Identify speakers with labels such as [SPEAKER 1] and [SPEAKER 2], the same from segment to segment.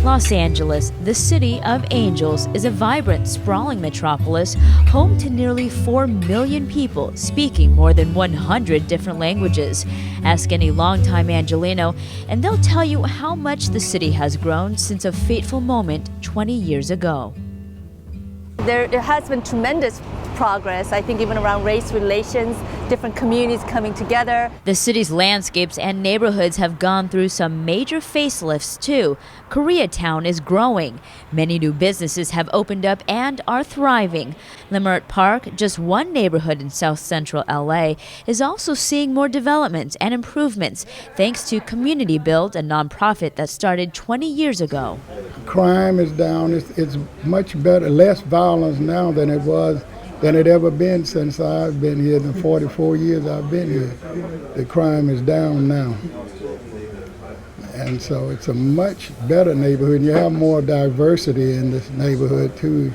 [SPEAKER 1] Los Angeles, the city of angels, is a vibrant, sprawling metropolis home to nearly 4 million people speaking more than 100 different languages. Ask any longtime Angelino, and they'll tell you how much the city has grown since a fateful moment 20 years ago.
[SPEAKER 2] There has been tremendous progress, I think, even around race relations, different communities coming together.
[SPEAKER 1] The city's landscapes and neighborhoods have gone through some major facelifts, too. Koreatown is growing. Many new businesses have opened up and are thriving. Leimert Park, just one neighborhood in south central LA, is also seeing more developments and improvements thanks to Community Build, a nonprofit that started 20 years ago.
[SPEAKER 3] Crime is down. It's much better, less violence now than it ever been since I've been here. The 44 years I've been here, the crime is down now. And so it's a much better neighborhood. You have more diversity in this neighborhood too.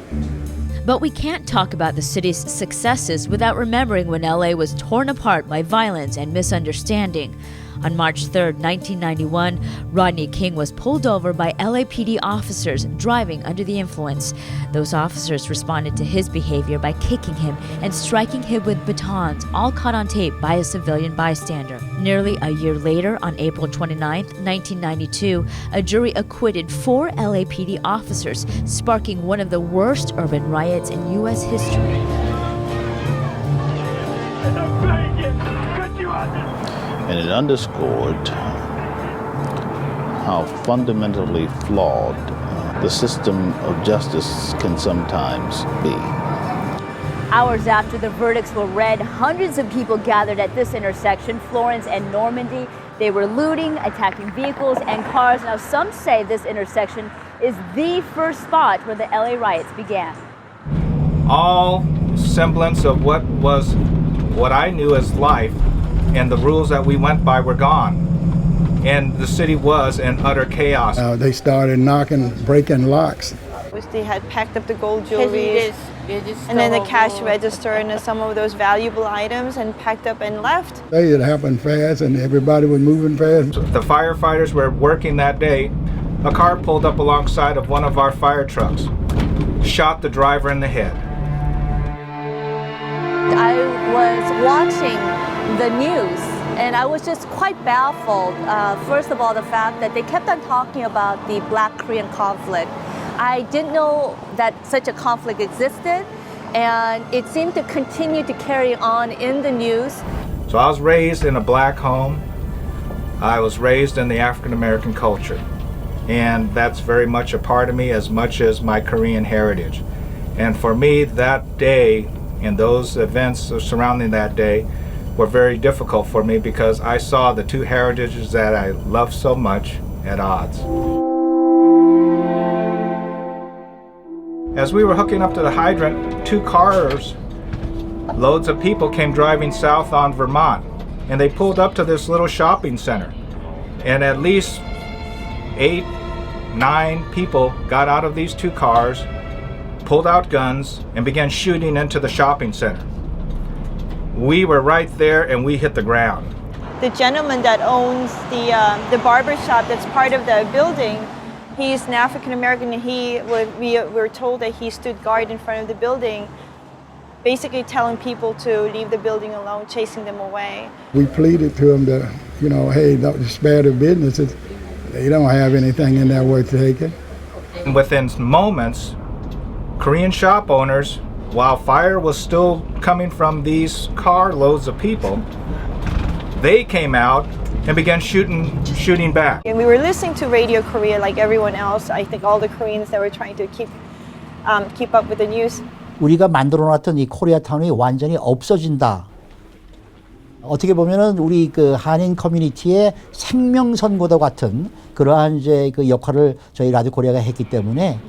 [SPEAKER 1] But we can't talk about the city's successes without remembering when LA was torn apart by violence and misunderstanding. On March 3, 1991, Rodney King was pulled over by LAPD officers driving under the influence. Those officers responded to his behavior by kicking him and striking him with batons, all caught on tape by a civilian bystander. Nearly a year later, on April 29, 1992, a jury acquitted 4 LAPD officers, sparking one of the worst urban riots in U.S. history.
[SPEAKER 4] And it underscored how fundamentally flawed the system of justice can sometimes be.
[SPEAKER 2] Hours after the verdicts were read, hundreds of people gathered at this intersection, Florence and Normandy. They were looting, attacking vehicles and cars. Now, some say this intersection is the first spot where the LA riots began.
[SPEAKER 5] All semblance of what I knew as life and the rules that we went by were gone. And the city was in utter chaos.
[SPEAKER 3] They started breaking locks.
[SPEAKER 6] They had packed up the gold jewelry and then the cash register and some of those valuable items and packed up and left.
[SPEAKER 3] It happened fast and everybody was moving fast.
[SPEAKER 5] The firefighters were working that day. A car pulled up alongside of one of our fire trucks, shot the driver in the head.
[SPEAKER 2] I was watching the news, and I was just quite baffled. First of all, the fact that they kept on talking about the Black Korean conflict. I didn't know that such a conflict existed, and it seemed to continue to carry on in the news.
[SPEAKER 5] So I was raised in a black home. I was raised in the African American culture, and that's very much a part of me as much as my Korean heritage. And for me, that day and those events surrounding that day were very difficult for me because I saw the two heritages that I love so much at odds. As we were hooking up to the hydrant, 2 cars, loads of people came driving south on Vermont, and they pulled up to this little shopping center. And at least 8, 9 people got out of these 2 cars, pulled out guns, and began shooting into the shopping center. We were right there and we hit the ground.
[SPEAKER 6] The gentleman that owns the barber shop that's part of the building, he's an African American, and we were told that he stood guard in front of the building, basically telling people to leave the building alone, chasing them away.
[SPEAKER 3] We pleaded to him to, hey, don't spare the businesses. They don't have anything in there worth taking.
[SPEAKER 5] Within moments, Korean shop owners, while fire was still coming from these carloads of people, they came out and began shooting back.
[SPEAKER 6] And we were listening to Radio Korea like everyone else. I think all the Koreans that were trying to keep up with the news.
[SPEAKER 7] 우리가 만들어놨던 이 코리아타운이 완전히 없어진다. 어떻게 보면은 우리 그 한인 커뮤니티의 생명선고도 같은 그러한 이제 그 역할을 저희 라디오 코리아가 했기 때문에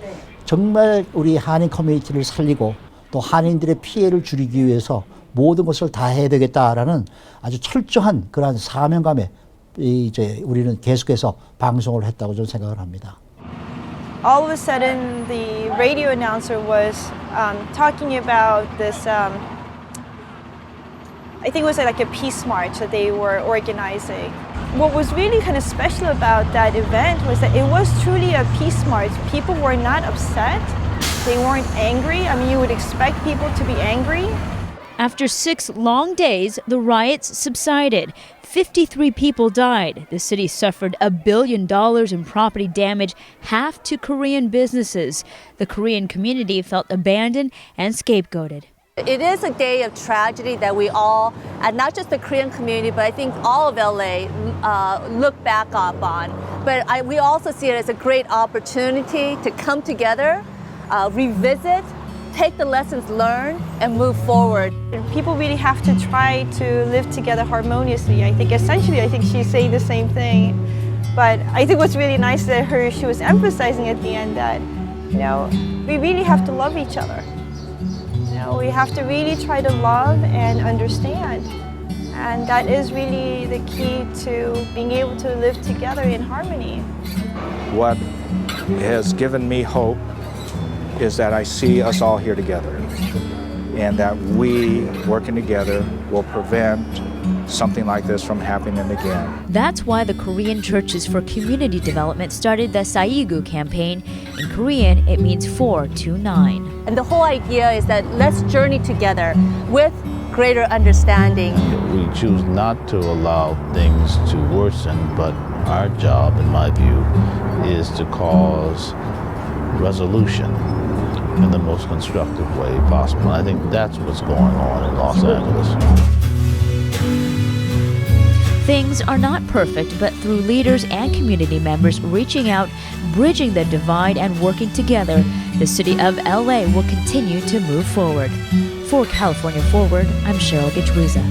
[SPEAKER 7] 정말 우리 한인 커뮤니티를 살리고 또 한인들의 피해를 줄이기 위해서 모든 것을 다 해야 되겠다라는 아주 철저한 그러한 사명감에 이제 우리는 계속해서 방송을 했다고 저는 생각을 합니다.
[SPEAKER 6] All of a sudden, the radio announcer was talking about this I think it was like a peace march that they were organizing. What was really kind of special about that event was that it was truly a peace march. People were not upset. They weren't angry. I mean, you would expect people to be angry.
[SPEAKER 1] After 6 long days, the riots subsided. 53 people died. The city suffered $1 billion in property damage, half to Korean businesses. The Korean community felt abandoned and scapegoated.
[SPEAKER 2] It is a day of tragedy that we all, and not just the Korean community, but I think all of LA look back up on. But we also see it as a great opportunity to come together, revisit, take the lessons learned, and move forward.
[SPEAKER 6] People really have to try to live together harmoniously. I think essentially, I think she's saying the same thing. But I think what's really nice that she was emphasizing at the end that, we really have to love each other. We have to really try to love and understand. And that is really the key to being able to live together in harmony.
[SPEAKER 5] What has given me hope is that I see us all here together, and that we, working together, will prevent something like this from happening again.
[SPEAKER 1] That's why the Korean Churches for Community Development started the SAIGU campaign. In Korean, it means 4 to 9.
[SPEAKER 2] And the whole idea is that let's journey together with greater understanding.
[SPEAKER 4] We choose not to allow things to worsen, but our job, in my view, is to cause resolution in the most constructive way possible. I think that's what's going on in Los Angeles.
[SPEAKER 1] Things are not perfect, but through leaders and community members reaching out, bridging the divide, and working together, the city of LA will continue to move forward. For California Forward, I'm Cheryl Gajwiza.